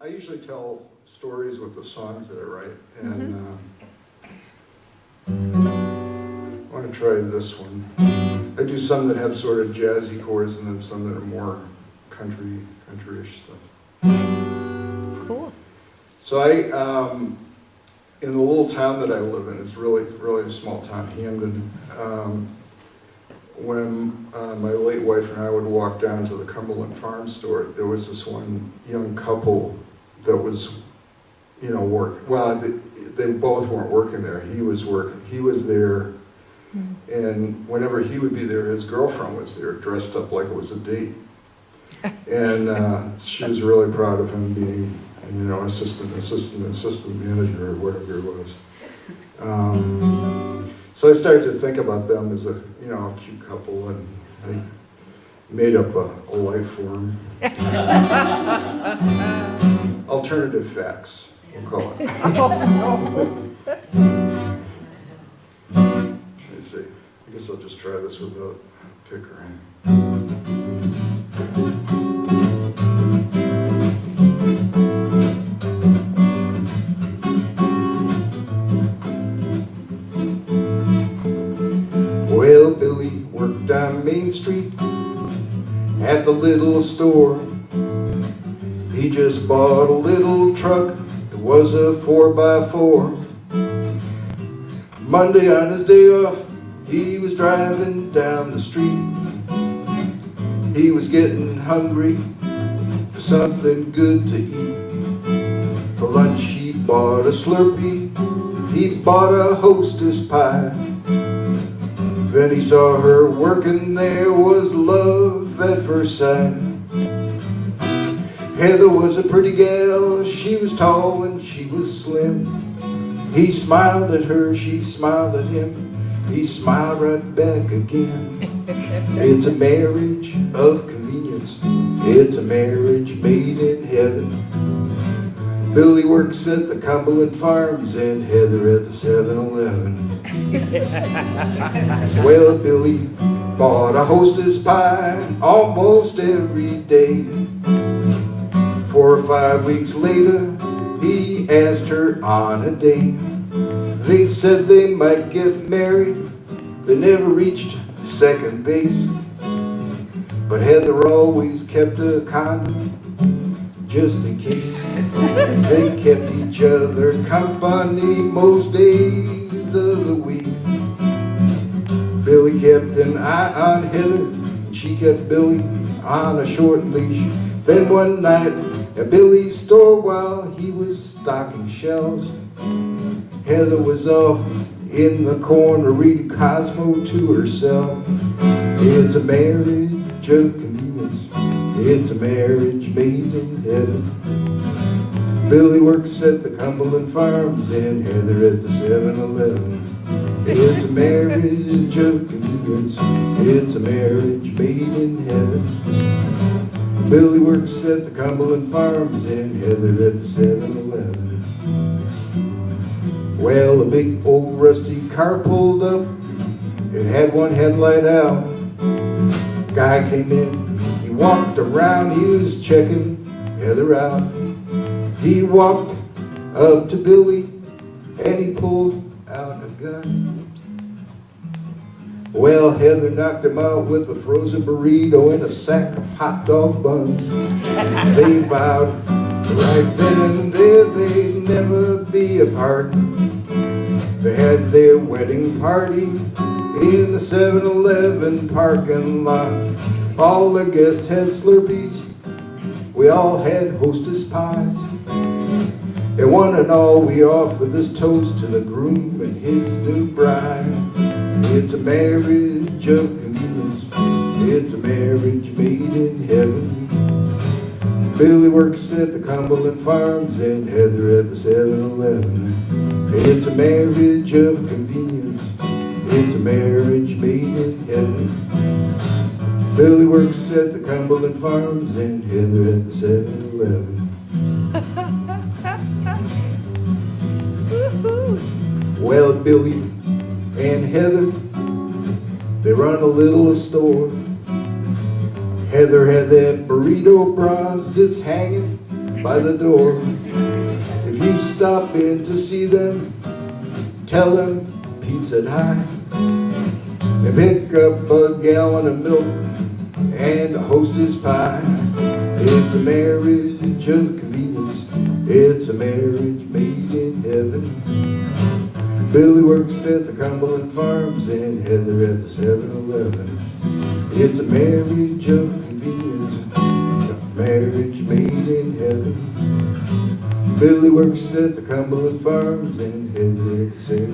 I usually tell stories with the songs that I write, and I want to try this one. I do some that have sort of jazzy chords, and then some that are more countryish stuff. Cool. So in the little town that I live in, it's really a small town, Hamden. When my late wife and I would walk down to the Cumberland Farm Store, there was this one young couple that was, working. Well, they both weren't working there. He was working. He was there, and whenever he would be there, his girlfriend was there, dressed up like it was a date. And she was really proud of him being, assistant manager or whatever it was. So I started to think about them as a cute couple, and I made up a life for them. Alternative facts, we'll call it. Let's see. I guess I'll just try this without a picker. Well, Billy worked on Main Street at the little store. He just bought a little truck. It was a 4x4. Monday on his day off, he was driving down the street. He was getting hungry for something good to eat. For lunch he bought a Slurpee. He bought a Hostess pie. Then he saw her working, there was love at first sight. Heather was a pretty gal, she was tall and she was slim. He smiled at her, she smiled at him, he smiled right back again. It's a marriage of convenience, it's a marriage made in heaven. Billy works at the Cumberland Farms and Heather at the 7-Eleven. Well, Billy bought a Hostess pie almost every day. 4 or 5 weeks later, he asked her on a date. They said they might get married, they never reached second base. But Heather always kept a condom, just in case. They kept each other company most days of the week. Billy kept an eye on Heather, and she kept Billy on a short leash. Then one night at Billy's store while he was stocking shelves, Heather was off in the corner reading Cosmo to herself. It's a marriage of convenience, it's a marriage made in heaven. Billy works at the Cumberland Farms and Heather at the 7-Eleven. It's a marriage of convenience, it's a marriage made in heaven. Billy works at the Cumberland Farms and Heather at the 7-Eleven. Well, a big old rusty car pulled up, it had one headlight out. Guy came in, he walked around, he was checking Heather out. He walked up to Billy and he pulled out a gun. Well, Heather knocked him out with a frozen burrito and a sack of hot dog buns. They vowed right then and there they'd never be apart. They had their wedding party in the 7-Eleven parking lot. All their guests had Slurpees, we all had Hostess pies. And one and all we offer this toast to the groom and his new bride. It's a marriage of convenience, it's a marriage made in heaven. Billy works at the Cumberland Farms and Heather at the 7-Eleven. It's a marriage of convenience, it's a marriage made in heaven. Billy works at the Cumberland Farms and Heather at the 7-Eleven. Well, Billy and Heather, they run a little store. Heather had that burrito bronze that's hanging by the door. If you stop in to see them, tell them Pete said hi. And pick up a gallon of milk and a hostess pie. It's a marriage of convenience. It's a marriage made in heaven. Billy works at the Cumberland Farms and Heather at the 7-Eleven. It's a marriage of convenience, a marriage made in heaven. Billy works at the Cumberland Farms and Heather at the 7-Eleven.